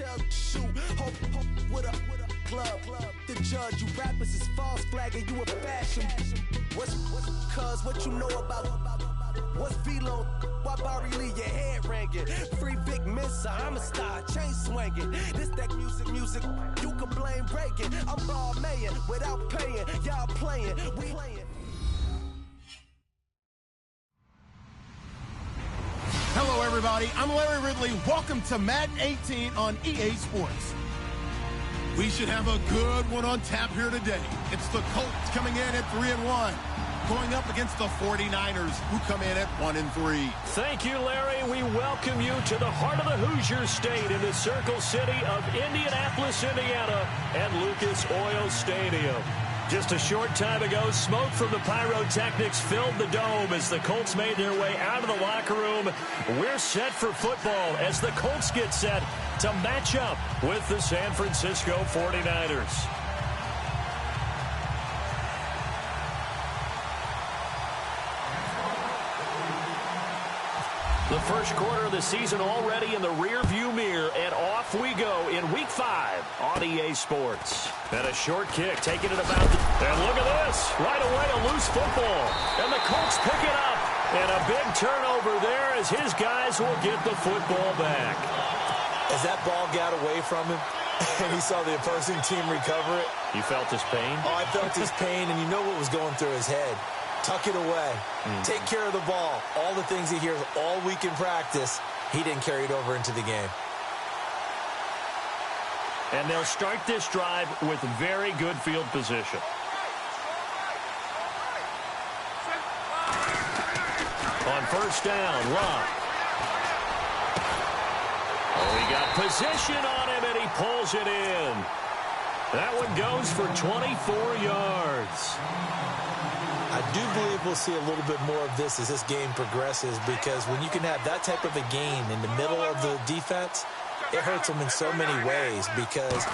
tell shoot. Hope with a club. The judge, you rappers is false flagging, you a fashion. What's cuz what you know about? What's Velo? Why Barry Lee, your head ringing? Free Vic Mensa, I'm a star, chain swinging. This that music, you can blame Reagan. I'm ball mayor without paying, y'all playing, we playing. Hello, everybody. I'm Larry Ridley. Welcome to Madden 18 on EA Sports. We should have a good one on tap here today. It's the Colts coming in at 3-1, going up against the 49ers, who come in at 1-3. Thank you, Larry. We welcome you to the heart of the Hoosier State in the Circle City of Indianapolis, Indiana, at Lucas Oil Stadium. Just a short time ago, smoke from the pyrotechnics filled the dome as the Colts made their way out of the locker room. We're set for football as the Colts get set to match up with the San Francisco 49ers. The first quarter of the season already in the rear-view mirror, and off we go in Week 5 on EA Sports. And a short kick, taking it about and look at this. Right away, a loose football. And the Colts pick it up. And a big turnover there as his guys will get the football back. As that ball got away from him, and he saw the opposing team recover it. You felt his pain? Oh, I felt his pain, and you know what was going through his head. Tuck it away. Take care of the ball. All the things he hears all week in practice, he didn't carry it over into the game. And they'll start this drive with very good field position. On first down, Locke. Oh, he got position on him, and he pulls it in. That one goes for 24 yards. I do believe we'll see a little bit more of this as this game progresses, because when you can have that type of a gain in the middle of the defense, it hurts them in so many ways, because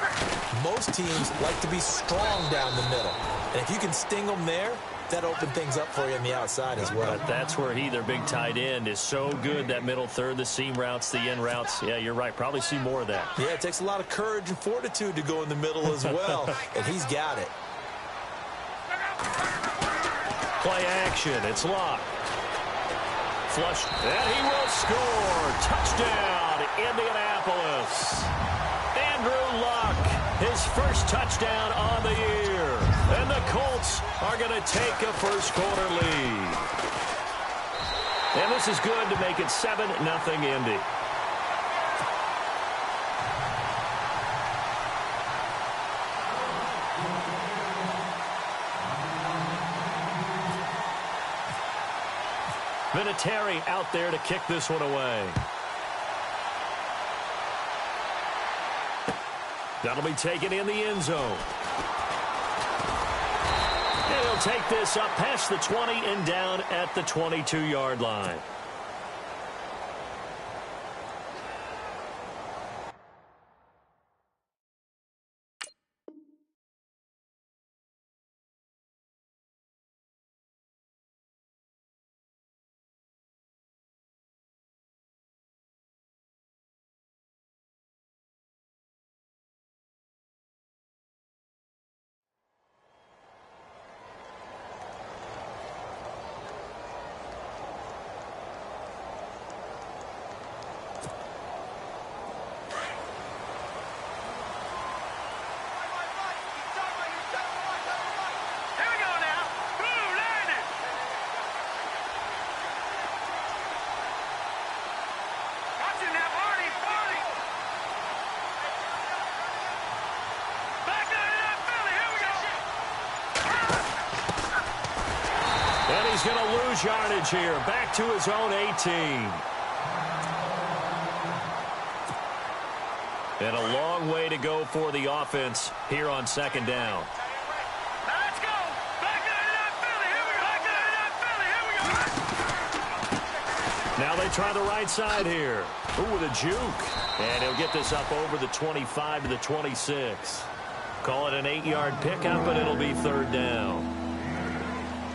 most teams like to be strong down the middle. And if you can sting them there, that opens things up for you on the outside as well. But that's where their big tight end, is so good, that middle third, the seam routes, the in routes. Yeah, you're right. Probably see more of that. Yeah, it takes a lot of courage and fortitude to go in the middle as well, and he's got it. Play action. It's Locke. Flush. And he will score. Touchdown, Indianapolis. Andrew Luck, his first touchdown on the year. And the Colts are going to take a first quarter lead. And this is good to make it 7-0 Indy. Vinatieri out there to kick this one away. That'll be taken in the end zone. And he'll take this up past the 20 and down at the 22-yard line. He's going to lose yardage here. Back to his own 18. And a long way to go for the offense here on second down. Now let's go. Back Philly. Here we go. Now they try the right side here. Ooh, with a juke. And he'll get this up over the 25 to the 26. Call it an 8-yard pickup, but it'll be third down.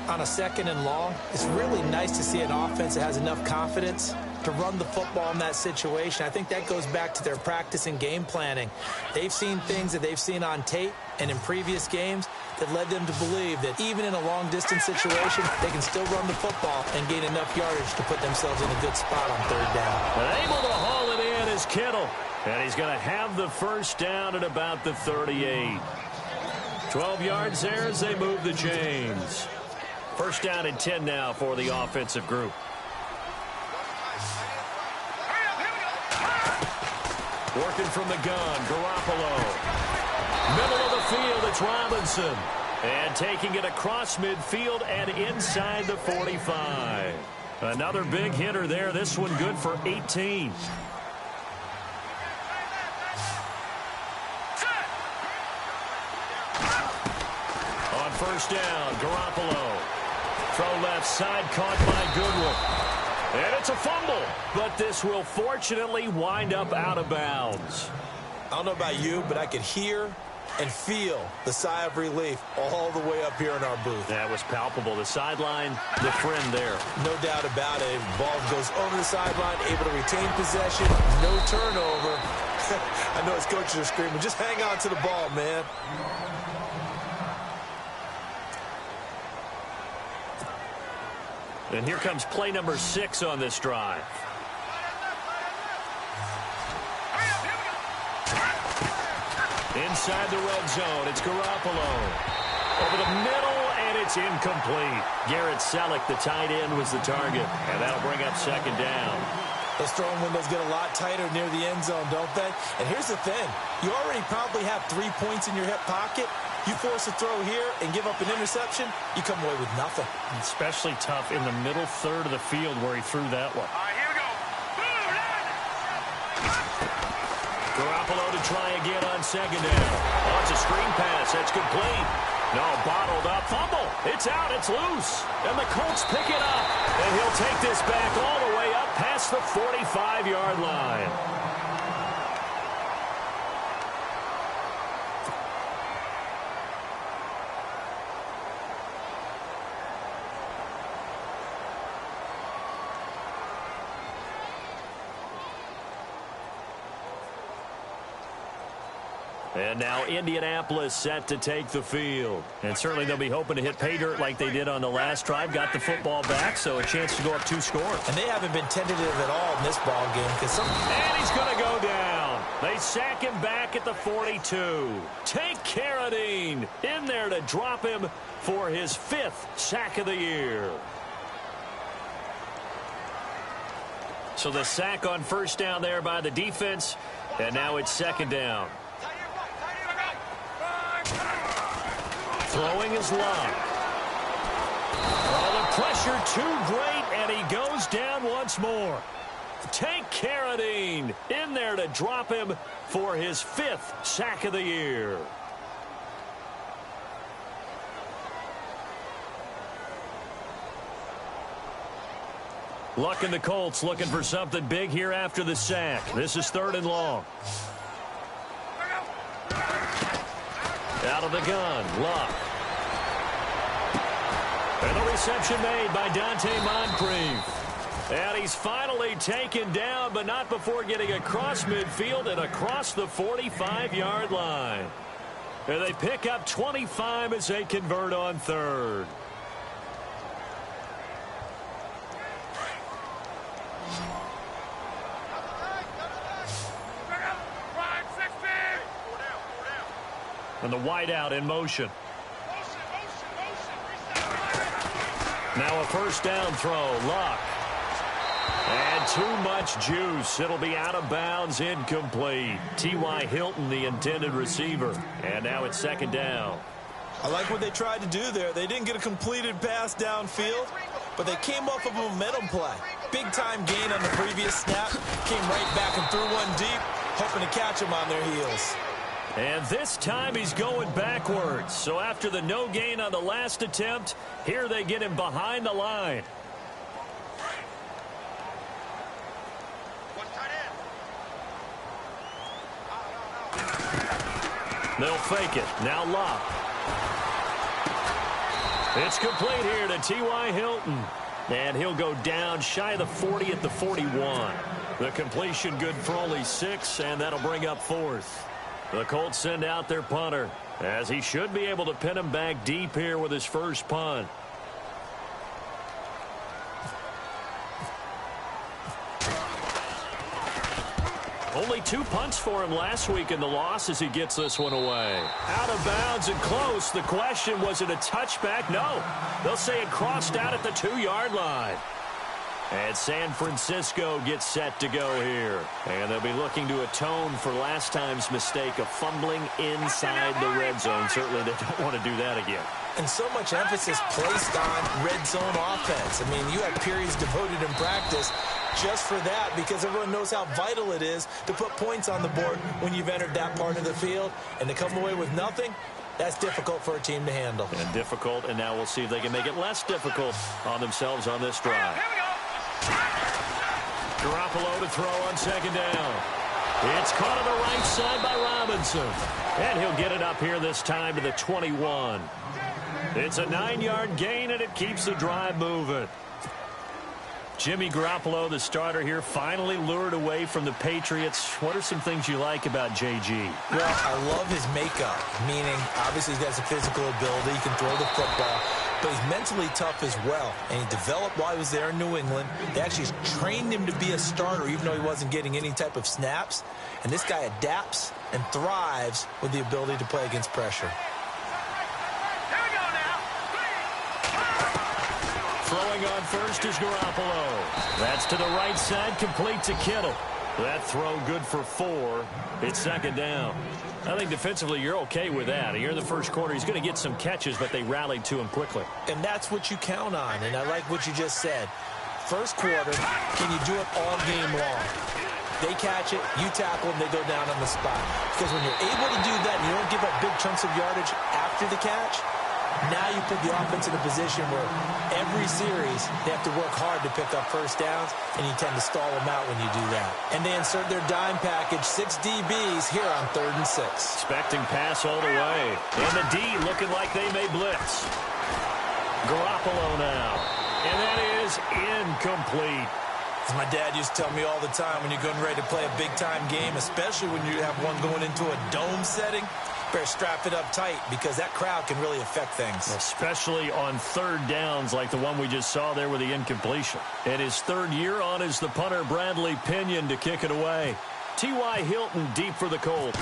On a second and long, it's really nice to see an offense that has enough confidence to run the football in that situation. I think that goes back to their practice and game planning. They've seen things that they've seen on tape and in previous games that led them to believe that even in a long-distance situation, they can still run the football and gain enough yardage to put themselves in a good spot on third down. And able to haul it in is Kittle. And he's going to have the first down at about the 38. 12 yards there as they move the chains. First down and 10 now for the offensive group. Working from the gun, Garoppolo. Middle of the field, it's Robinson. And taking it across midfield and inside the 45. Another big hitter there. This one good for 18. On first down, Garoppolo. Throw left side, caught by Goodwin. And it's a fumble, but this will fortunately wind up out of bounds. I don't know about you, but I could hear and feel the sigh of relief all the way up here in our booth. That was palpable. The sideline, the friend there. No doubt about it. Ball goes over the sideline, able to retain possession, no turnover. I know his coaches are screaming, just hang on to the ball, man. And here comes play number 6 on this drive. Inside the red zone, it's Garoppolo. Over the middle, and it's incomplete. Garrett Selleck, the tight end, was the target. And that'll bring up second down. Those throwing windows get a lot tighter near the end zone, don't they? And here's the thing. You already probably have 3 points in your hip pocket. You force a throw here and give up an interception, you come away with nothing. Especially tough in the middle third of the field where he threw that one. All right, here we go. Garoppolo to try again on second down. Oh, it's a screen pass. That's complete. No, bottled up. Fumble. It's out. It's loose. And the Colts pick it up. And he'll take this back all the way up past the 45-yard line. And now Indianapolis set to take the field. And certainly they'll be hoping to hit pay dirt like they did on the last drive. Got the football back, so a chance to go up 2 scores. And they haven't been tentative at all in this ball game. And he's going to go down. They sack him back at the 42. Tank Carradine in there to drop him for his 5th sack of the year. So the sack on first down there by the defense. And now it's second down. Throwing his Luck. Oh, the pressure too great, and he goes down once more. Tank Carradine in there to drop him for his 5th sack of the year. Luck and the Colts looking for something big here after the sack. This is 3rd and long. Out of the gun, Luck. And the reception made by Dante Moncrief. And he's finally taken down, but not before getting across midfield and across the 45-yard line. And they pick up 25 as they convert on 3rd. And the wideout in motion. Now a first down throw. Luck. And too much juice. It'll be out of bounds, incomplete. T.Y. Hilton, the intended receiver. And now it's second down. I like what they tried to do there. They didn't get a completed pass downfield, but they came off of a momentum play. Big-time gain on the previous snap. Came right back and threw one deep, hoping to catch them on their heels. And this time he's going backwards. So after the no gain on the last attempt, here they get him behind the line. They'll fake it. Now Luck. It's complete here to T.Y. Hilton. And he'll go down shy of the 40 at the 41. The completion good for only 6, and that'll bring up 4th. The Colts send out their punter, as he should be able to pin him back deep here with his first punt. Only 2 punts for him last week in the loss as he gets this one away. Out of bounds and close. The question, was it a touchback? No. They'll say it crossed out at the 2-yard line. And San Francisco gets set to go here. And they'll be looking to atone for last time's mistake of fumbling inside the red zone. Certainly they don't want to do that again. And so much emphasis placed on red zone offense. I mean, you have periods devoted in practice just for that, because everyone knows how vital it is to put points on the board when you've entered that part of the field. And to come away with nothing, that's difficult for a team to handle. And difficult, and now we'll see if they can make it less difficult on themselves on this drive. Garoppolo to throw on 2nd down. It's caught on the right side by Robinson. And he'll get it up here this time to the 21. It's a 9-yard gain, and it keeps the drive moving. Jimmy Garoppolo, the starter here, finally lured away from the Patriots. What are some things you like about J.G.? Well, I love his makeup, meaning obviously he has a physical ability. He can throw the football, but he's mentally tough as well. And he developed while he was there in New England. They actually trained him to be a starter, even though he wasn't getting any type of snaps. And this guy adapts and thrives with the ability to play against pressure. Throwing on first is Garoppolo. That's to the right side, complete to Kittle. That throw good for 4. It's 2nd down. I think defensively you're okay with that. Here in the first quarter, he's going to get some catches, but they rallied to him quickly. And that's what you count on, and I like what you just said. First quarter, can you do it all game long? They catch it, you tackle them, they go down on the spot. Because when you're able to do that and you don't give up big chunks of yardage after the catch, now you put the offense in a position where every series they have to work hard to pick up first downs, and you tend to stall them out when you do that. And they insert their dime package, 6 DBs here on 3rd and 6. Expecting pass all the way. And the D looking like they may blitz. Garoppolo now. And that is incomplete. As my dad used to tell me all the time, when you're getting ready to play a big-time game, especially when you have one going into a dome setting, better strap it up tight, because that crowd can really affect things. Especially on 3rd downs like the one we just saw there with the incompletion. And his 3rd year on is the punter Bradley Pinion to kick it away. T.Y. Hilton deep for the Colts.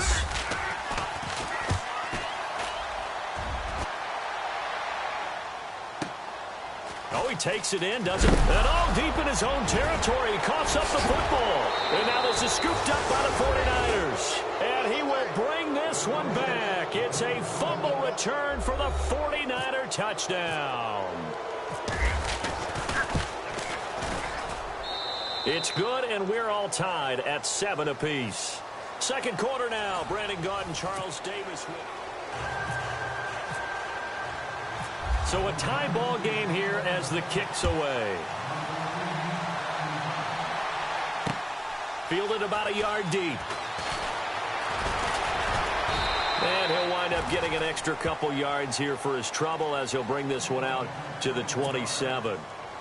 Oh, he takes it in, doesn't? And all deep in his own territory. He coughs up the football. And now this is scooped up by the 49ers. And he will bring this one back. It's a fumble return for the 49er touchdown. It's good, and we're all tied at 7 apiece. Second quarter now. Brandon Gaudin, Charles Davis. So a tie ball game here as the kick's away. Fielded about a yard deep. And he'll wind up getting an extra couple yards here for his trouble as he'll bring this one out to the 27.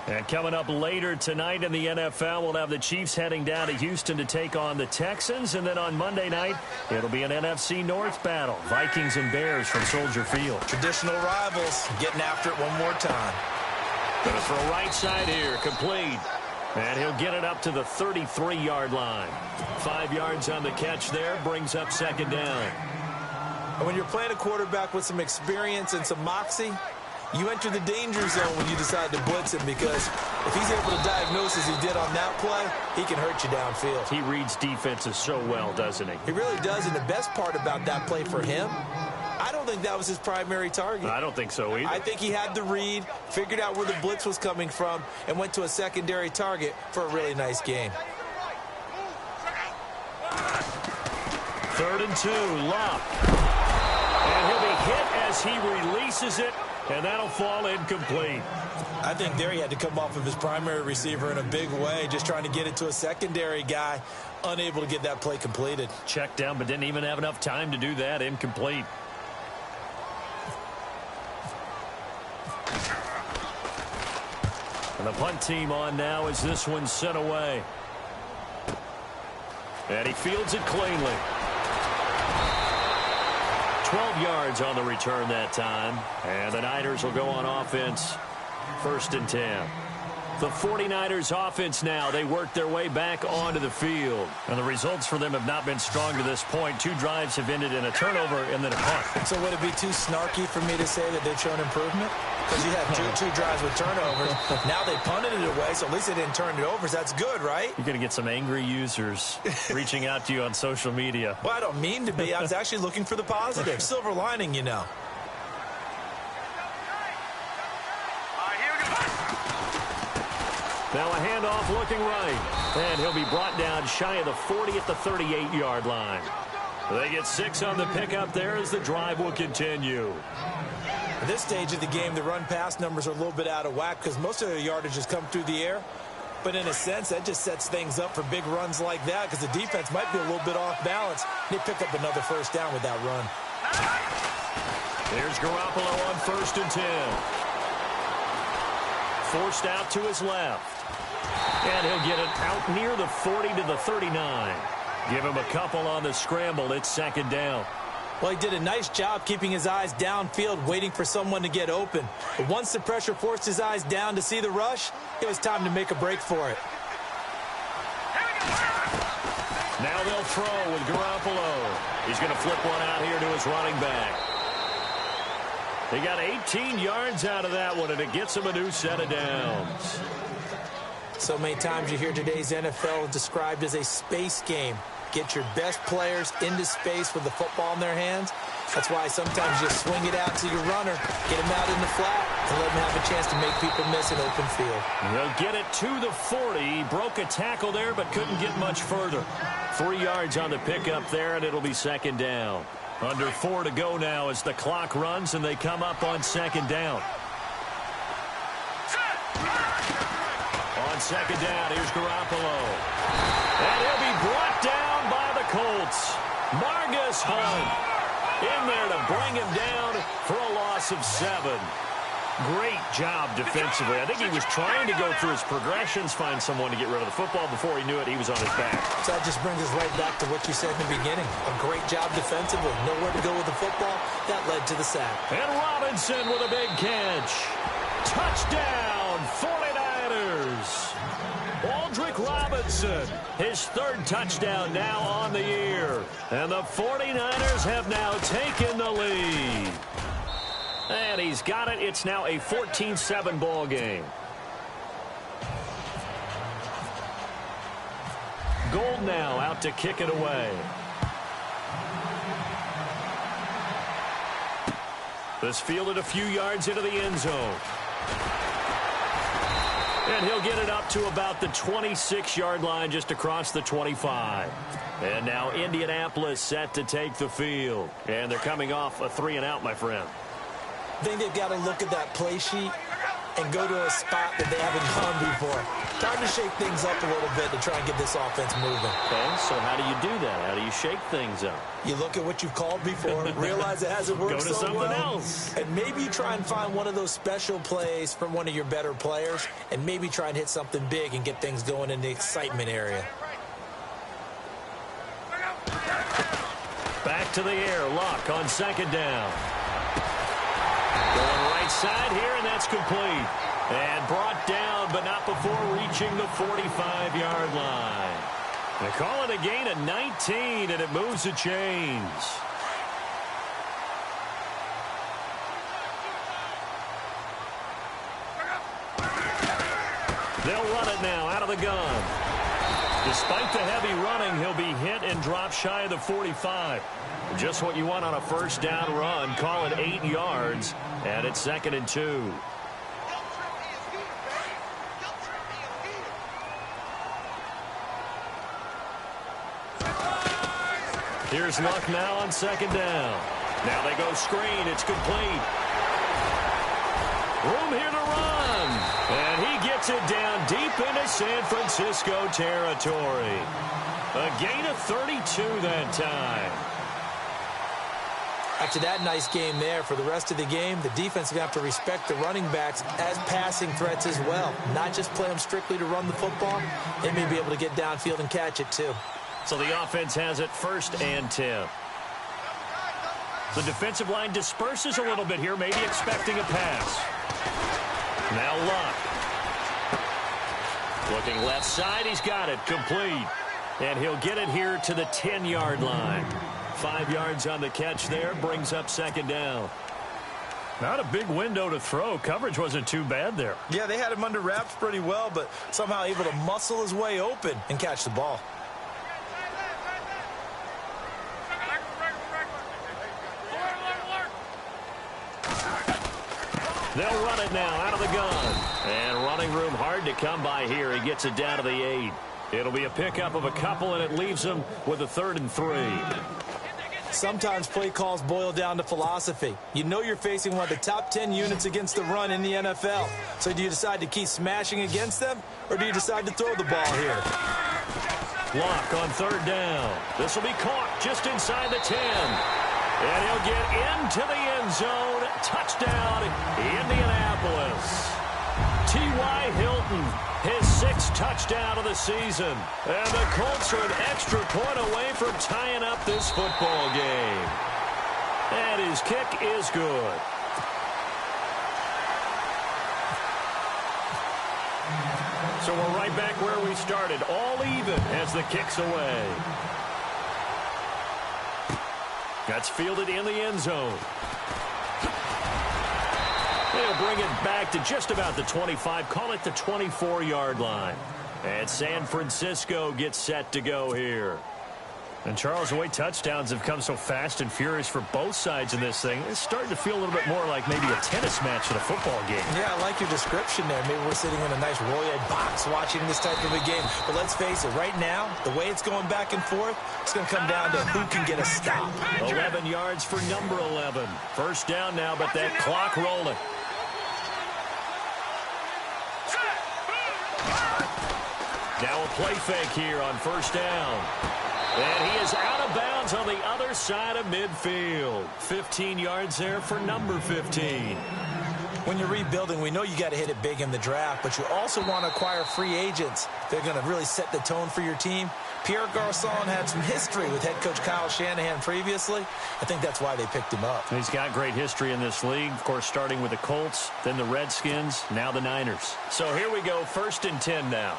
And coming up later tonight in the NFL, we'll have the Chiefs heading down to Houston to take on the Texans. And then on Monday night, it'll be an NFC North battle. Vikings and Bears from Soldier Field. Traditional rivals getting after it one more time. Gonna throw right side here, complete. And he'll get it up to the 33-yard line. 5 yards on the catch there, brings up 2nd down. And when you're playing a quarterback with some experience and some moxie, you enter the danger zone when you decide to blitz him, because if he's able to diagnose as he did on that play, he can hurt you downfield. He reads defenses so well, doesn't he? He really does, and the best part about that play for him, I don't think that was his primary target. I don't think so either. I think he had the read, figured out where the blitz was coming from, and went to a secondary target for a really nice game. 3rd and 2, Luck. And he'll be hit as he releases it. And that'll fall incomplete. I think there he had to come off of his primary receiver in a big way, just trying to get it to a secondary guy, unable to get that play completed. Checked down, but didn't even have enough time to do that. Incomplete. And the punt team on now as this one's sent away. And he fields it cleanly. 12 yards on the return that time. And the Niners will go on offense. 1st and 10. The 49ers offense now. They work their way back onto the field. And the results for them have not been strong to this point. 2 drives have ended in a turnover and then a punt. So would it be too snarky for me to say that they've shown improvement? Because you had two drives with turnovers. Now they punted it away, so at least they didn't turn it over. So that's good, right? You're going to get some angry users reaching out to you on social media. Well, I don't mean to be. I was actually looking for the positive. Silver lining, you know. Now a handoff looking right. And he'll be brought down shy of the 40 at the 38-yard line. They get 6 on the pickup there as the drive will continue. At this stage of the game, the run-pass numbers are a little bit out of whack because most of their yardage has come through the air. But in a sense, that just sets things up for big runs like that because the defense might be a little bit off balance. They pick up another 1st down with that run. Here's Garoppolo on 1st and 10. Forced out to his left. And he'll get it out near the 40 to the 39. Give him a couple on the scramble. It's 2nd down. Well, he did a nice job keeping his eyes downfield, waiting for someone to get open. But once the pressure forced his eyes down to see the rush, it was time to make a break for it. Now they'll throw with Garoppolo. He's going to flip one out here to his running back. They got 18 yards out of that one, and it gets him a new set of downs. So many times you hear today's NFL described as a space game. Get your best players into space with the football in their hands. That's why sometimes you swing it out to your runner, get him out in the flat, and let him have a chance to make people miss an open field. They'll get it to the 40. He broke a tackle there, but couldn't get much further. 3 yards on the pickup there, and it'll be 2nd down. Under 4 to go now as the clock runs, and they come up on 2nd down. On 2nd down, here's Garoppolo. And he'll be brought down by the Colts. Margus Hunt in there to bring him down for a loss of 7. Great job defensively. I think he was trying to go through his progressions, find someone to get rid of the football. Before he knew it, he was on his back. So that just brings us right back to what you said in the beginning. A great job defensively. Nowhere to go with the football. That led to the sack. And Robinson with a big catch. Touchdown, 49ers. Aldrick Robinson, his 3rd touchdown now on the year. And the 49ers have now taken the lead. And he's got it. It's now a 14-7 ball game. Gold now out to kick it away. This fielded a few yards into the end zone. And he'll get it up to about the 26-yard line, just across the 25. And now Indianapolis set to take the field. And they're coming off a 3-and-out, my friend. I think they've got to look at that play sheet and go to a spot that they haven't gone before. Time to shake things up a little bit to try and get this offense moving. Okay, so how do you do that? How do you shake things up? You look at what you've called before, realize it hasn't worked so well. Go to something else. And maybe you try and find one of those special plays from one of your better players, and maybe try and hit something big and get things going in the excitement area. Back to the air. Luck on 2nd down. Going right side here, and that's complete. And brought down, but not before reaching the 45-yard line. They call it a gain of 19, and it moves the chains. They'll run it now out of the gun. Despite the heavy running, he'll be hit and drop shy of the 45. Just what you want on a 1st down run. Call it 8 yards, and it's 2nd and 2. Here's Luck now on 2nd down. Now they go screen. It's complete. Room here to run. And he gets it down deep into San Francisco territory. A gain of 32 that time. After that nice game there, for the rest of the game, the defense is going to have to respect the running backs as passing threats as well. Not just play them strictly to run the football. They may be able to get downfield and catch it too. So the offense has it 1st and 10. The defensive line disperses a little bit here, maybe expecting a pass. Now Luck. Looking left side, he's got it, complete. And he'll get it here to the 10-yard line. 5 yards on the catch there, brings up 2nd down. Not a big window to throw. Coverage wasn't too bad there. Yeah, they had him under wraps pretty well, but somehow able to muscle his way open and catch the ball. They'll run it now out of the gun. And running room hard to come by here. He gets it down to the 8. It'll be a pickup of a couple, and it leaves them with a 3rd and 3. Sometimes play calls boil down to philosophy. You know you're facing one of the top 10 units against the run in the NFL. So do you decide to keep smashing against them, or do you decide to throw the ball here? Lock on 3rd down. This will be caught just inside the 10. And he'll get into the end zone. Touchdown, Indianapolis. T.Y. Hilton, his 6th touchdown of the season. And the Colts are an extra point away from tying up this football game. And his kick is good. So we're right back where we started, all even as the kick's away. That's fielded in the end zone. They'll bring it back to just about the 25, call it the 24-yard line. And San Francisco gets set to go here. And Charles, the way touchdowns have come so fast and furious for both sides in this thing, it's starting to feel a little bit more like maybe a tennis match in a football game. Yeah, I like your description there. Maybe we're sitting in a nice royal box watching this type of a game. But let's face it, right now, the way it's going back and forth, it's going to come down to who can get a stop. 11 yards for number 11. 1st down now, but that clock rolling. Now a play fake here on 1st down. And he is out of bounds on the other side of midfield. 15 yards there for number 15. When you're rebuilding, we know you got to hit it big in the draft, but you also want to acquire free agents. They're going to really set the tone for your team. Pierre Garçon had some history with head coach Kyle Shanahan previously. I think that's why they picked him up. He's got great history in this league, of course, starting with the Colts, then the Redskins, now the Niners. So here we go, 1st and 10 now.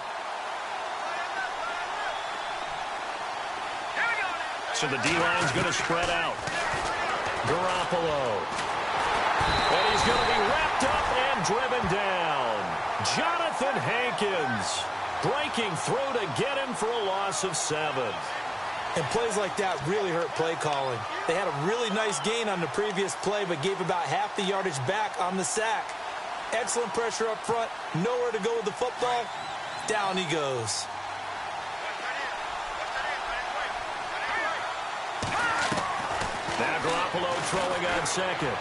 So the D-line's going to spread out. Garoppolo. And he's going to be wrapped up and driven down. Jonathan Hankins breaking through to get him for a loss of 7. And plays like that really hurt play calling. They had a really nice gain on the previous play, but gave about half the yardage back on the sack. Excellent pressure up front. Nowhere to go with the football. Down he goes. Now Garoppolo throwing on 2nd.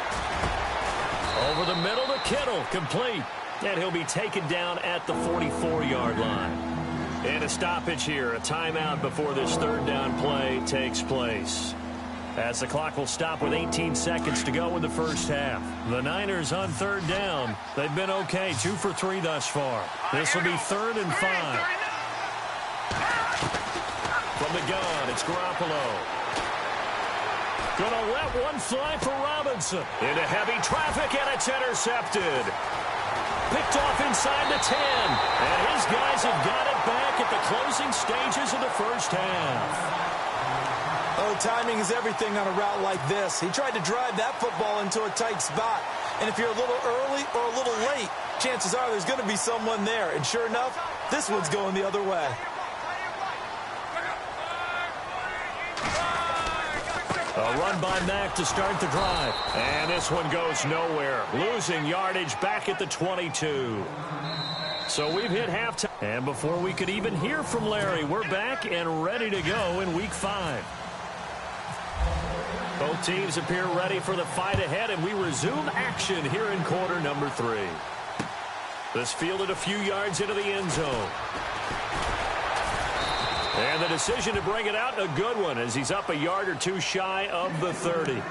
Over the middle to Kittle, complete. And he'll be taken down at the 44-yard line. And a stoppage here, a timeout before this 3rd down play takes place. As the clock will stop with 18 seconds to go in the 1st half. The Niners on 3rd down. They've been okay, 2 for 3 thus far. This will be 3rd and 5. From the gun, it's Garoppolo. Gonna let one fly for Robinson. Into heavy traffic, and it's intercepted. Picked off inside the 10. And his guys have got it back at the closing stages of the 1st half. Oh, timing is everything on a route like this. He tried to drive that football into a tight spot. And if you're a little early or a little late, chances are there's going to be someone there. And sure enough, this one's going the other way. A run by Mack to start the drive. And this one goes nowhere. Losing yardage back at the 22. So we've hit halftime. And before we could even hear from Larry, we're back and ready to go in Week 5. Both teams appear ready for the fight ahead, and we resume action here in quarter number 3. This fielded a few yards into the end zone. And the decision to bring it out, a good one, as he's up a yard or two shy of the 30.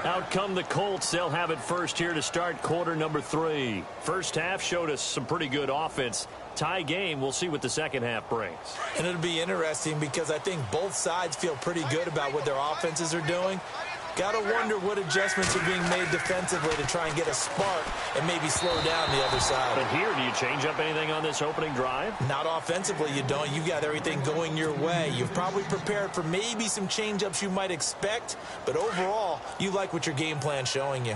Out come the Colts. They'll have it first here to start quarter number 3. First half showed us some pretty good offense. Tie game. We'll see what the second half brings. And it'll be interesting because I think both sides feel pretty good about what their offenses are doing. Got to wonder what adjustments are being made defensively to try and get a spark and maybe slow down the other side. But here, do you change up anything on this opening drive? Not offensively, you don't. You got everything going your way. You've probably prepared for maybe some change-ups you might expect, but overall, you like what your game plan's showing you.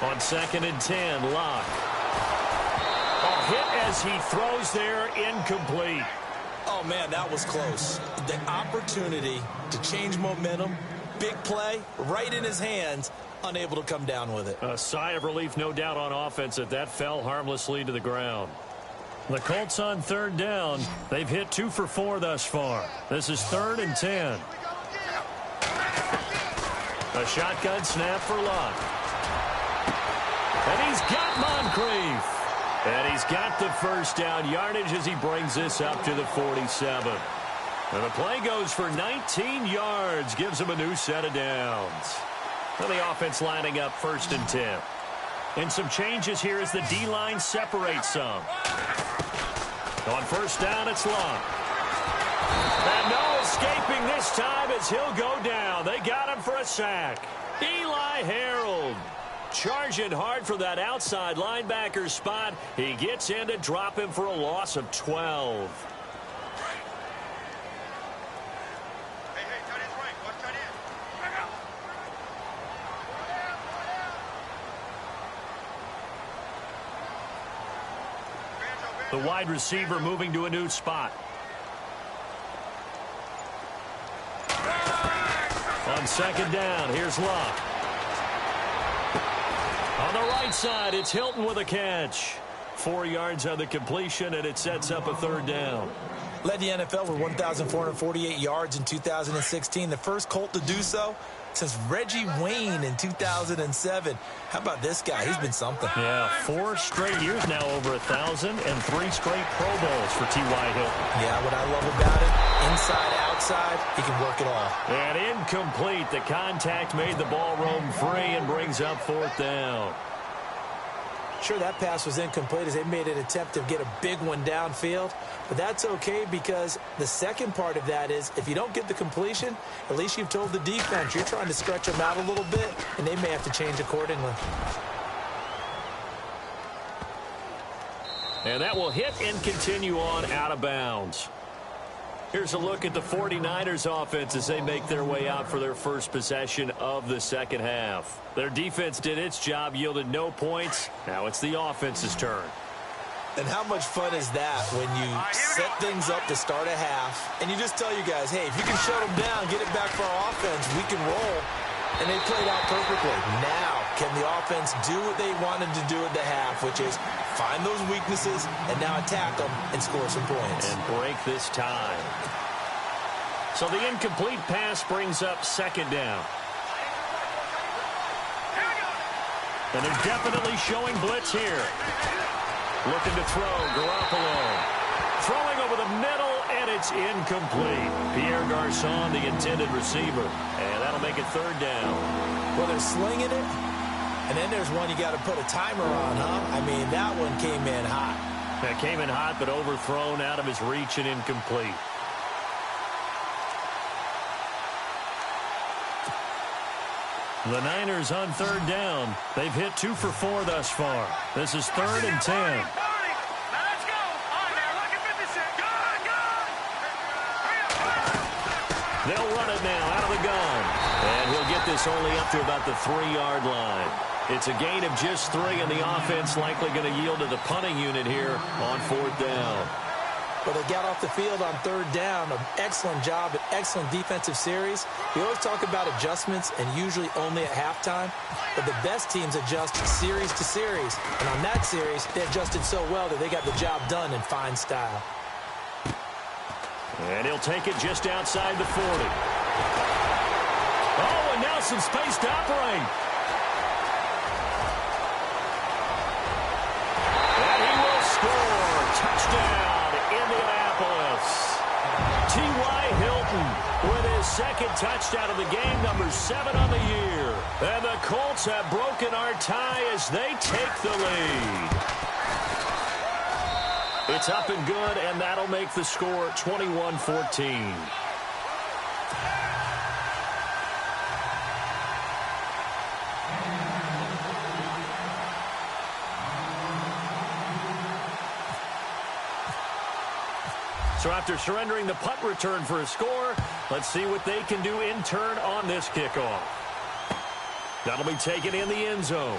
On 2nd and 10, Locke. A hit as he throws there, incomplete. Oh, man, that was close. The opportunity to change momentum, big play, right in his hands, unable to come down with it. A sigh of relief, no doubt, on offense that fell harmlessly to the ground. The Colts on 3rd down. They've hit 2 for 4 thus far. This is 3rd and 10. A shotgun snap for Locke. And he's got Moncrief. And he's got the first down yardage as he brings this up to the 47. And the play goes for 19 yards, gives him a new set of downs. And the offense lining up 1st and 10. And some changes here as the D-line separates some. On 1st down, it's Locke. And no escaping this time as he'll go down. They got him for a sack. Eli Harold. Charging hard for that outside linebacker spot. He gets in to drop him for a loss of 12. The wide receiver moving to a new spot. On 2nd down, here's Locke. On the right side, it's Hilton with a catch. 4 yards on the completion, and it sets up a 3rd down. Led the NFL with 1,448 yards in 2016. The first Colt to do so since Reggie Wayne in 2007. How about this guy? He's been something. Yeah, 4 straight years now over 1,000 and 3 straight Pro Bowls for T.Y. Hilton. Yeah, what I love about it, inside, outside, he can work it all. And incomplete. The contact made the ball roam free and brings up 4th down. Sure, that pass was incomplete as they made an attempt to get a big one downfield. But that's okay because the second part of that is if you don't get the completion, at least you've told the defense you're trying to stretch them out a little bit, and they may have to change accordingly. And that will hit and continue on out of bounds. Here's a look at the 49ers offense as they make their way out for their first possession of the second half. Their defense did its job, yielded no points. Now it's the offense's turn. And how much fun is that when you set things up to start a half and you just tell you guys, hey, if you can shut them down, get it back for our offense, we can roll. And they played out perfectly. Now, can the offense do what they wanted to do at the half, which is find those weaknesses and now attack them and score some points. And break this tie. So the incomplete pass brings up 2nd down. And they're definitely showing blitz here. Looking to throw, Garoppolo. Throwing over the middle, and it's incomplete. Pierre Garçon, the intended receiver. And that'll make it 3rd down. Well, they're slinging it. And then there's one you got to put a timer on, huh? I mean, that one came in hot. That came in hot, but overthrown out of his reach and incomplete. The Niners on 3rd down. They've hit 2 for 4 thus far. This is 3rd and 10. Now let's go. All right, now, look at 56. They'll run it now out of the gun. And he'll get this only up to about the 3-yard line. It's a gain of just 3, and the offense likely going to yield to the punting unit here on 4th down. Well, they got off the field on 3rd down. An excellent job, an excellent defensive series. We always talk about adjustments and usually only at halftime. But the best teams adjust series to series. And on that series, they adjusted so well that they got the job done in fine style. And he'll take it just outside the 40. Oh, and now some space to operate. And he will score. Touchdown, Indianapolis. T.Y. Hilton his second touchdown of the game, number 7 on the year. And the Colts have broken our tie as they take the lead. It's up and good, and that'll make the score 21-14. So after surrendering the punt return for a score, let's see what they can do in turn on this kickoff. That'll be taken in the end zone.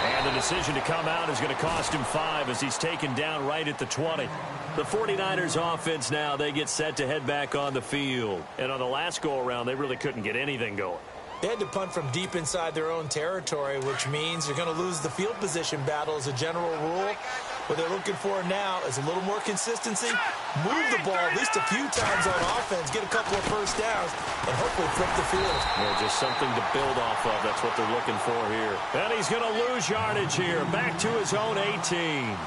And the decision to come out is going to cost him 5 as he's taken down right at the 20. The 49ers offense now, they get set to head back on the field. And on the last go-around, they really couldn't get anything going. They had to punt from deep inside their own territory, which means you're going to lose the field position battle as a general rule. What they're looking for now is a little more consistency, move the ball at least a few times on offense, get a couple of first downs, and hopefully flip the field. Yeah, just something to build off of. That's what they're looking for here. And he's going to lose yardage here, back to his own 18.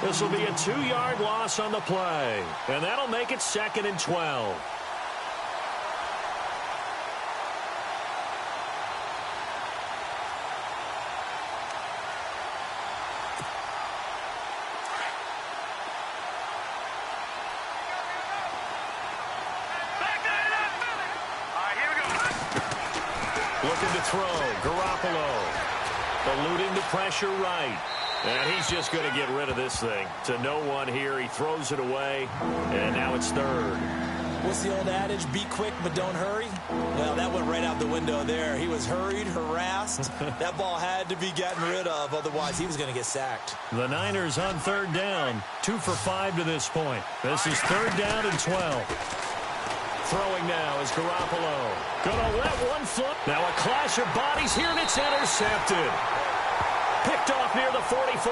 This will be a 2-yard loss on the play, and that'll make it 2nd and 12. Looking to throw, Garoppolo. Eluding the pressure right. And he's just going to get rid of this thing. To no one here, he throws it away, and now it's 3rd. What's the old adage? Be quick, but don't hurry? Well, that went right out the window there. He was hurried, harassed. That ball had to be gotten rid of, otherwise he was going to get sacked. The Niners on 3rd down. 2 for 5 to this point. This is 3rd down and 12. Throwing now is Garoppolo. Gonna let one flip. Now a clash of bodies here, and it's intercepted. Picked off near the 44.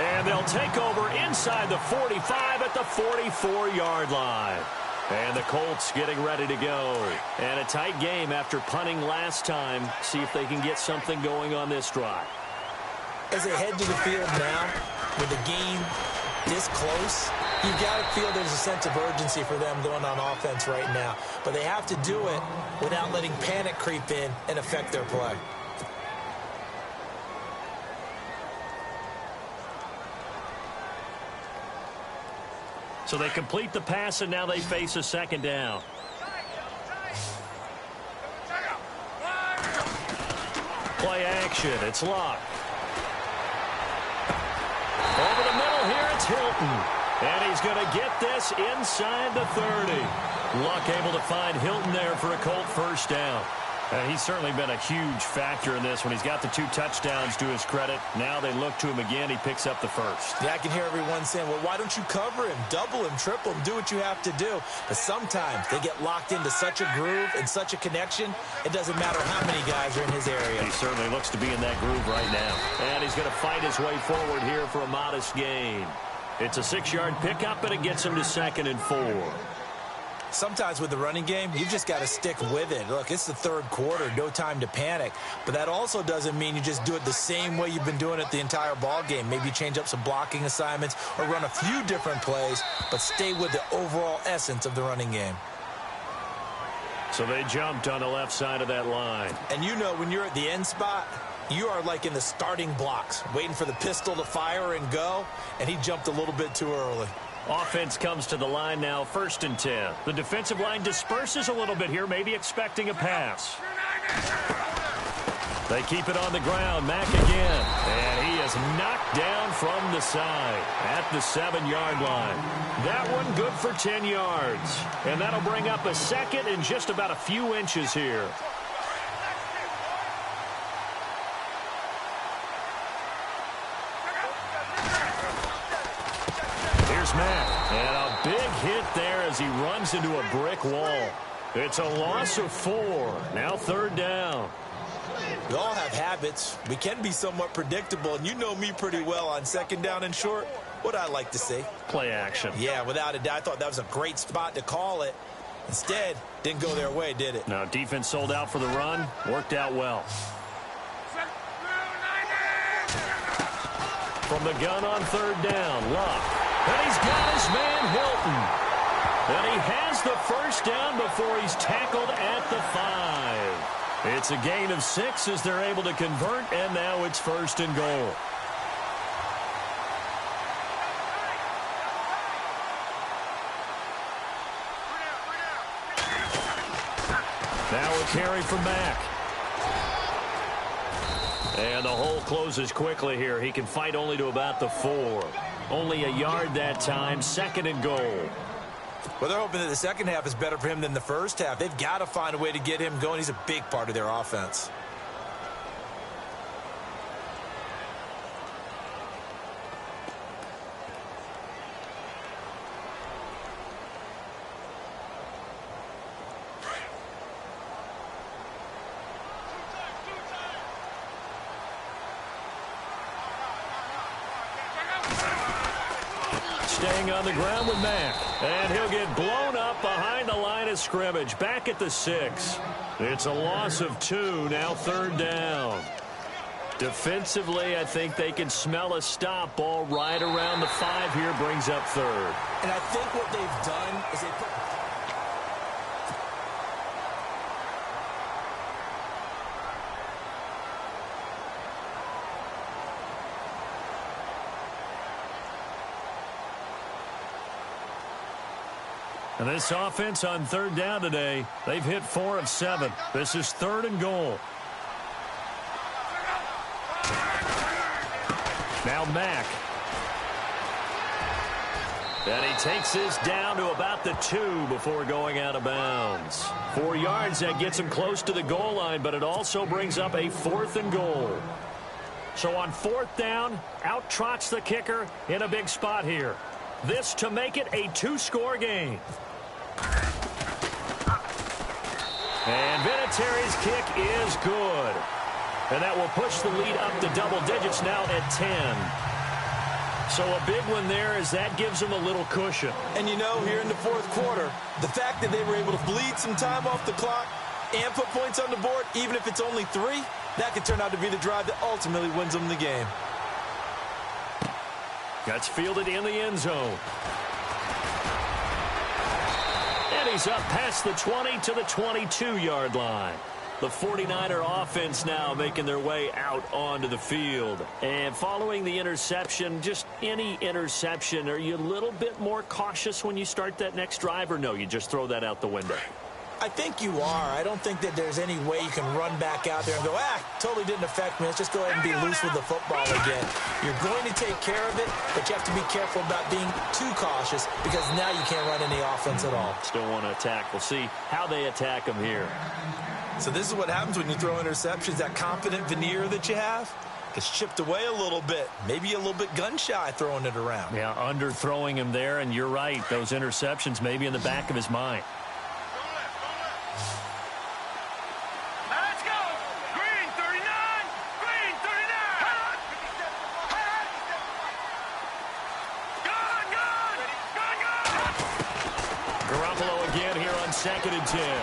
And they'll take over inside the 45 at the 44-yard line. And the Colts getting ready to go. And a tight game after punting last time. See if they can get something going on this drive. As they head to the field now, with the game this close, you've got to feel there's a sense of urgency for them going on offense right now. But they have to do it without letting panic creep in and affect their play. So they complete the pass, and now they face a 2nd down. Play action. It's Luck. Over the middle here, it's Hilton. And he's going to get this inside the 30. Luck able to find Hilton there for a Colt first down. He's certainly been a huge factor in this when he's got the 2 touchdowns to his credit. Now they look to him again. He picks up the first. Yeah, I can hear everyone saying, well, why don't you cover him, double him, triple him, do what you have to do. But sometimes they get locked into such a groove and such a connection, it doesn't matter how many guys are in his area. He certainly looks to be in that groove right now. And he's going to fight his way forward here for a modest gain. It's a 6-yard pickup, and it gets him to 2nd and 4. Sometimes with the running game, you've just got to stick with it. Look, it's the 3rd quarter, no time to panic. But that also doesn't mean you just do it the same way you've been doing it the entire ball game. Maybe change up some blocking assignments or run a few different plays, but stay with the overall essence of the running game. So they jumped on the left side of that line. And you know when you're at the end spot, you are like in the starting blocks, waiting for the pistol to fire and go, and he jumped a little bit too early. Offense comes to the line now, 1st and 10. The defensive line disperses a little bit here, maybe expecting a pass. They keep it on the ground. Mack again. And he is knocked down from the side at the 7-yard line. That one good for 10 yards. And that'll bring up a 2nd and just about a few inches here. Mack, and a big hit there as he runs into a brick wall. It's a loss of 4. Now 3rd down. We all have habits. We can be somewhat predictable, and you know me pretty well on 2nd down and short. What I like to see. Play action. Yeah, without a doubt. I thought that was a great spot to call it. Instead, didn't go their way, did it? No, defense sold out for the run. Worked out well. From the gun on 3rd down, Luck. And he's got his man Hilton. And he has the first before he's tackled at the 5. It's a gain of 6 as they're able to convert, and now it's 1st and goal. Now a carry from Mack. And the hole closes quickly here. He can fight only to about the 4. Only a yard that time, 2nd and goal. Well, they're hoping that the second half is better for him than the first half. They've got to find a way to get him going. He's a big part of their offense. Staying on the ground with Mack. And he'll get blown up behind the line of scrimmage. Back at the 6. It's a loss of 2. Now 3rd down. Defensively, I think they can smell a stop. Ball right around the 5 here. Brings up 3rd. And I think what they've done is they put... And this offense on 3rd down today, they've hit 4 of 7. This is 3rd and goal. Now Mack. And he takes this down to about the 2 before going out of bounds. 4 yards, that gets him close to the goal line, but it also brings up a 4th and goal. So on 4th down, out trots the kicker in a big spot here. This to make it a 2-score game. And Vinatieri's kick is good. And that will push the lead up to double digits now at 10. So a big one there as that gives them a little cushion. And you know, here in the 4th quarter, the fact that they were able to bleed some time off the clock and put points on the board, even if it's only 3, that could turn out to be the drive that ultimately wins them the game. Gets fielded in the end zone. And he's up past the 20 to the 22-yard line. The 49er offense now making their way out onto the field. And following the interception, just any interception, are you a little bit more cautious when you start that next drive, or no, you just throw that out the window? I think you are. I don't think that there's any way you can run back out there and go, totally didn't affect me. Let's just go ahead and be loose with the football again. You're going to take care of it, but you have to be careful about being too cautious because now you can't run any offense at all. Still want to attack. We'll see how they attack them here. So this is what happens when you throw interceptions. That confident veneer that you have gets chipped away a little bit. Maybe a little bit gun-shy throwing it around. Yeah, underthrowing him there, and you're right. Those interceptions maybe in the back of his mind. Second and 10. And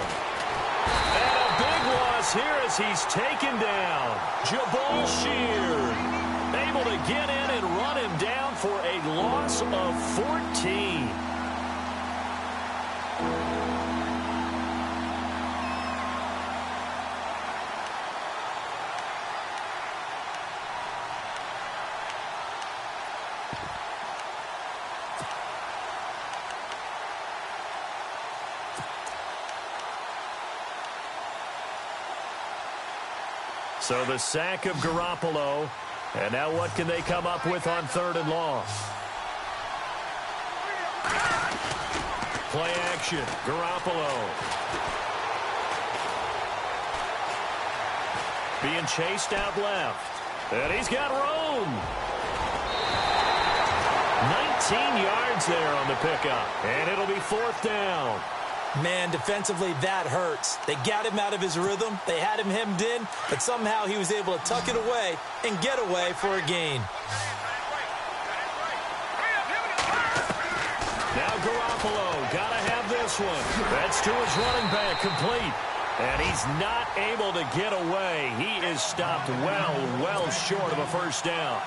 a big loss here as he's taken down. Jabal Sheard able to get in and run him down for a loss of 14. So the sack of Garoppolo. And now what can they come up with on 3rd and long? Play action. Garoppolo. Being chased out left. And he's got room. 19 yards there on the pickup. And it'll be 4th down. Man, defensively, that hurts. They got him out of his rhythm. They had him hemmed in, but somehow he was able to tuck it away and get away for a gain. Now Garoppolo, gotta have this one. That's to his running back, complete. And he's not able to get away. He is stopped well short of a first down.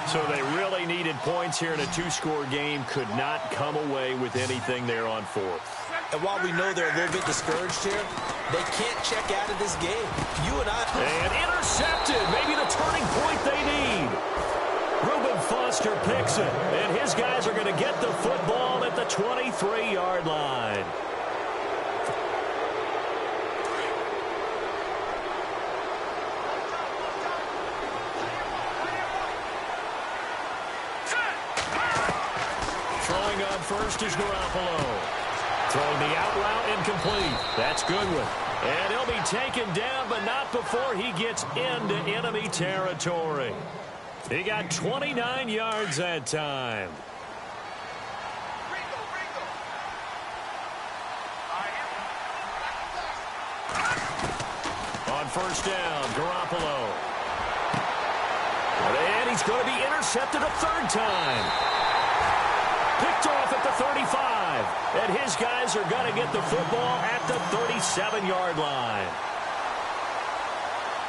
So they really needed points here in a 2-score game. Could not come away with anything there on 4th. And while we know they're a little bit discouraged here, they can't check out of this game. You and I... And intercepted. Maybe the turning point they need. Reuben Foster picks it. And his guys are going to get the football at the 23-yard line. Throwing on first is Garoppolo. Throwing the out route incomplete. That's Goodwin. And he'll be taken down, but not before he gets into enemy territory. He got 29 yards that time. On first down, Garoppolo. And he's going to be intercepted a third time. Picked off at the 35. And his guys are going to get the football at the 37-yard line.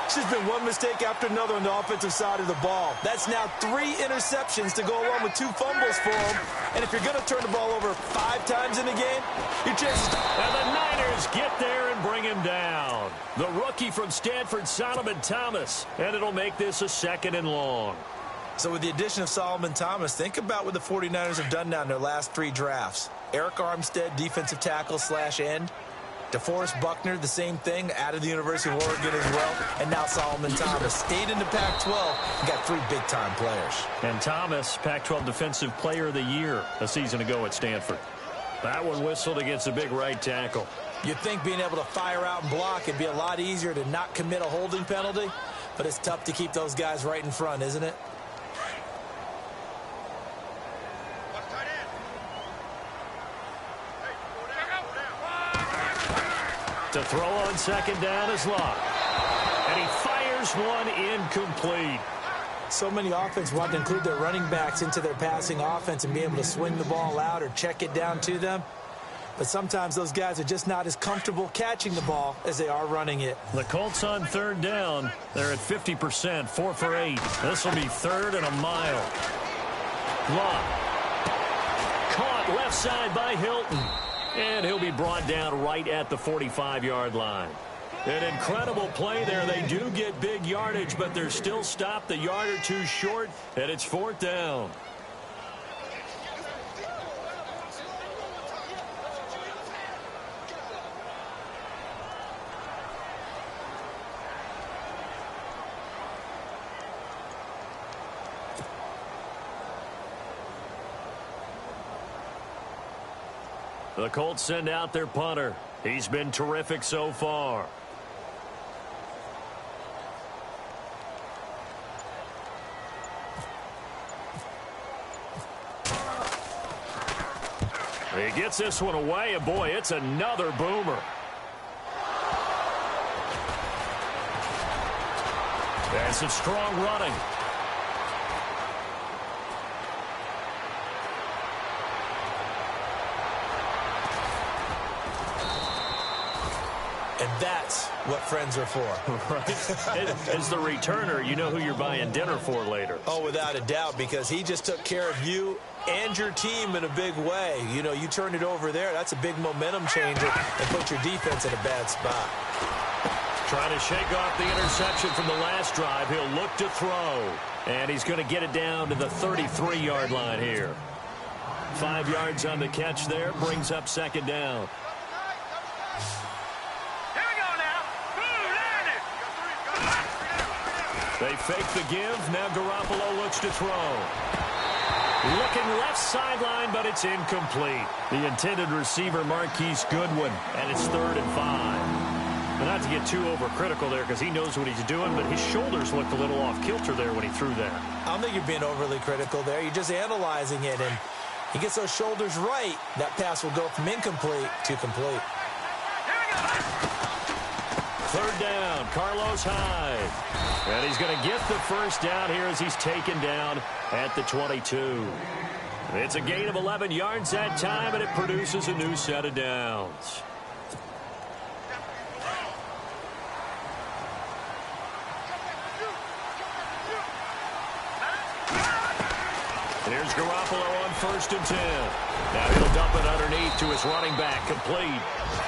It's just been one mistake after another on the offensive side of the ball. That's now 3 interceptions to go along with 2 fumbles for him. And if you're going to turn the ball over 5 times in the game, your chances... And the Niners get there and bring him down. The rookie from Stanford, Solomon Thomas. And it'll make this a 2nd and long. So with the addition of Solomon Thomas, think about what the 49ers have done now in their last 3 drafts. Eric Armstead, defensive tackle / end. DeForest Buckner, the same thing, out of the University of Oregon as well. And now Solomon Thomas stayed in the Pac-12 and got 3 big-time players. And Thomas, Pac-12 Defensive Player of the Year a season ago at Stanford. That one whistled against a big right tackle. You'd think being able to fire out and block, it'd be a lot easier to not commit a holding penalty. But it's tough to keep those guys right in front, isn't it? To throw on 2nd down is Locke. And he fires one incomplete. So many offenses want to include their running backs into their passing offense and be able to swing the ball out or check it down to them. But sometimes those guys are just not as comfortable catching the ball as they are running it. The Colts on 3rd down. They're at 50%, 4 for 8. This will be 3rd and a mile. Locke. Caught left side by Hilton. And he'll be brought down right at the 45-yard line. An incredible play there. They do get big yardage, but they're still stopped a yard or 2 short, and it's 4th down. The Colts send out their punter. He's been terrific so far. He gets this one away, and boy, it's another boomer. That's some strong running. And that's what friends are for. Right? As the returner, you know who you're buying dinner for later. Oh, without a doubt, because he just took care of you and your team in a big way. You know, you turn it over there, that's a big momentum changer and put your defense in a bad spot. Trying to shake off the interception from the last drive. He'll look to throw. And he's going to get it down to the 33-yard line here. 5 yards on the catch there. Brings up 2nd down. They fake the give. Now Garoppolo looks to throw. Looking left sideline, but it's incomplete. The intended receiver, Marquise Goodwin, and it's 3rd and 5. But not to get too overcritical there because he knows what he's doing, but his shoulders looked a little off kilter there when he threw that. I don't think you're being overly critical there. You're just analyzing it, and he gets those shoulders right. That pass will go from incomplete to complete. 3rd down, Carlos Hyde. And he's going to get the 1st down here as he's taken down at the 22. It's a gain of 11 yards that time, and it produces a new set of downs. Here's Garoppolo on first and 10. Now he'll dump it underneath to his running back, complete.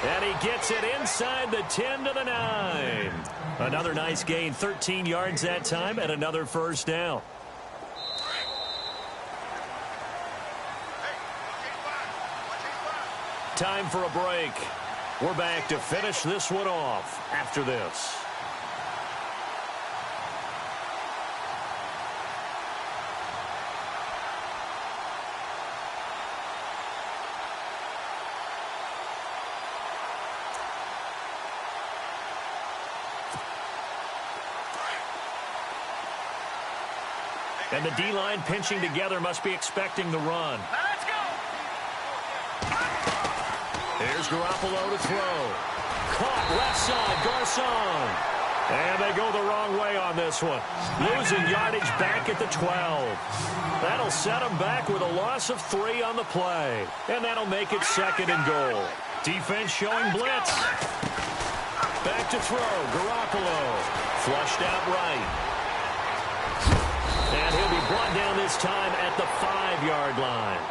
And he gets it inside the 10 to the 9. Another nice gain, 13 yards that time, and another first down. Time for a break. We're back to finish this one off after this. And the D-line pinching together must be expecting the run. Let's go. Here's Garoppolo to throw. Caught left side, Garcon. And they go the wrong way on this one. Losing yardage back at the 12. That'll set them back with a loss of 3 on the play. And that'll make it second and goal. Defense showing blitz. Back to throw, Garoppolo. Flushed out right. And he'll be brought down this time at the 5-yard line.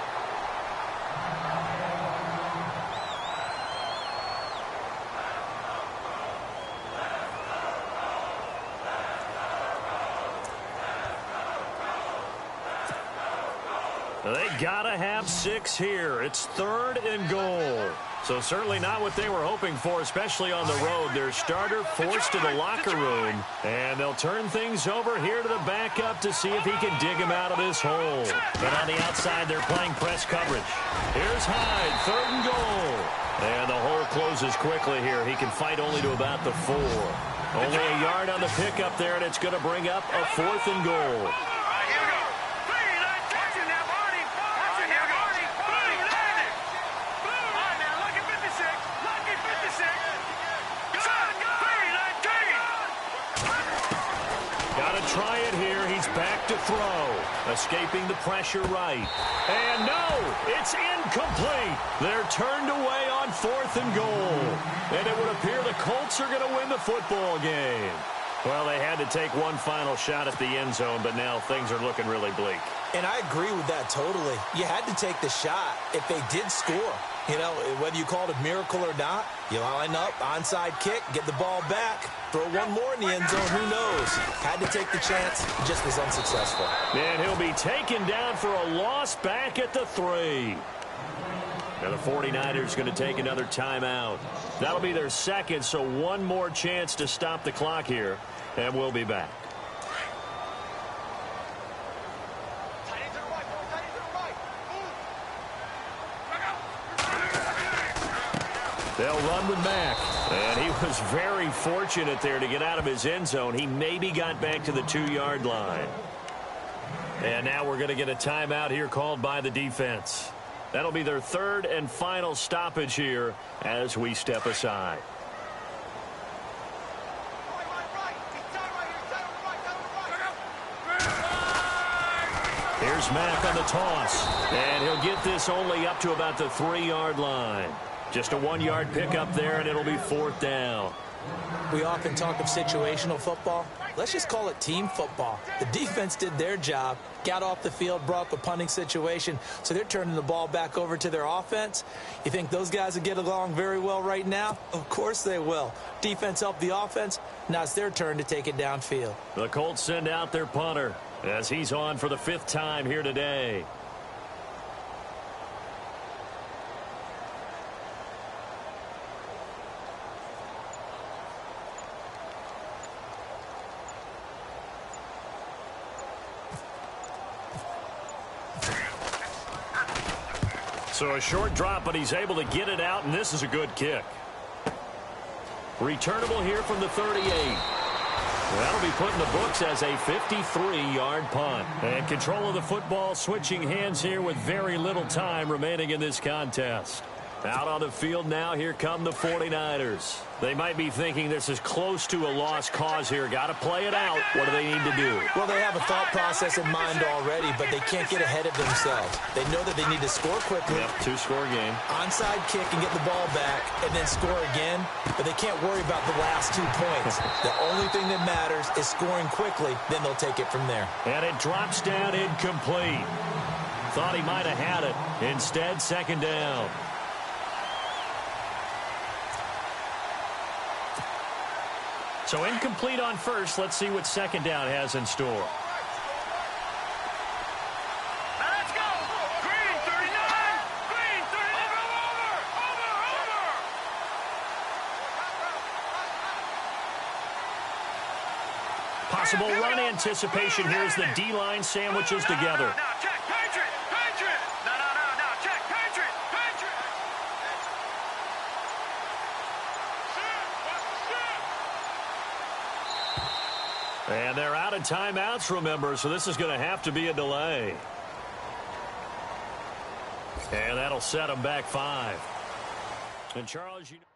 They gotta have 6 here. It's 3rd and goal. So certainly not what they were hoping for, especially on the road. Their starter forced to the locker room. And they'll turn things over here to the backup to see if he can dig him out of this hole. But on the outside, they're playing press coverage. Here's Hyde, 3rd and goal. And the hole closes quickly here. He can fight only to about the 4. Only a yard on the pickup there, and it's going to bring up a 4th and goal. Try it here. He's back to throw. Escaping the pressure right. And no, it's incomplete. They're turned away on 4th and goal. And it would appear the Colts are going to win the football game. Well, they had to take one final shot at the end zone, but now things are looking really bleak. And I agree with that totally. You had to take the shot if they did score. You know, whether you call it a miracle or not, you line up, onside kick, get the ball back, throw one more in the end zone, who knows? Had to take the chance, just was unsuccessful. And he'll be taken down for a loss back at the 3. Now the 49ers going to take another timeout. That'll be their second, so one more chance to stop the clock here, and we'll be back. They'll run with Mack. And he was very fortunate there to get out of his end zone. He maybe got back to the 2-yard line. And now we're going to get a timeout here called by the defense. That'll be their 3rd and final stoppage here as we step aside. Here's Mack on the toss. And he'll get this only up to about the 3-yard line. Just a 1-yard pickup there, and it'll be 4th down. We often talk of situational football. Let's just call it team football. The defense did their job, got off the field, brought up a punting situation, so they're turning the ball back over to their offense. You think those guys will get along very well right now? Of course they will. Defense helped the offense. Now it's their turn to take it downfield. The Colts send out their punter as he's on for the 5th time here today. So a short drop, but he's able to get it out, and this is a good kick. Returnable here from the 38. That'll be put in the books as a 53-yard punt. And control of the football switching hands here with very little time remaining in this contest. Out on the field now, here come the 49ers. They might be thinking this is close to a lost cause here. Got to play it out. What do they need to do? Well, they have a thought process in mind already, but they can't get ahead of themselves. They know that they need to score quickly. Yep, 2-score game. Onside kick and get the ball back and then score again, but they can't worry about the last 2 points. The only thing that matters is scoring quickly, then they'll take it from there. And it drops down incomplete. Thought he might have had it. Instead, second down. So incomplete on first. Let's see what second down has in store. Now let's go. Green 39. Green 39. Over. Possible run anticipation here as the D-line sandwiches together. Now check. Patriot. No. Check. Patriot. And they're out of timeouts, remember, so this is going to have to be a delay. And that'll set them back 5. And Charles, you know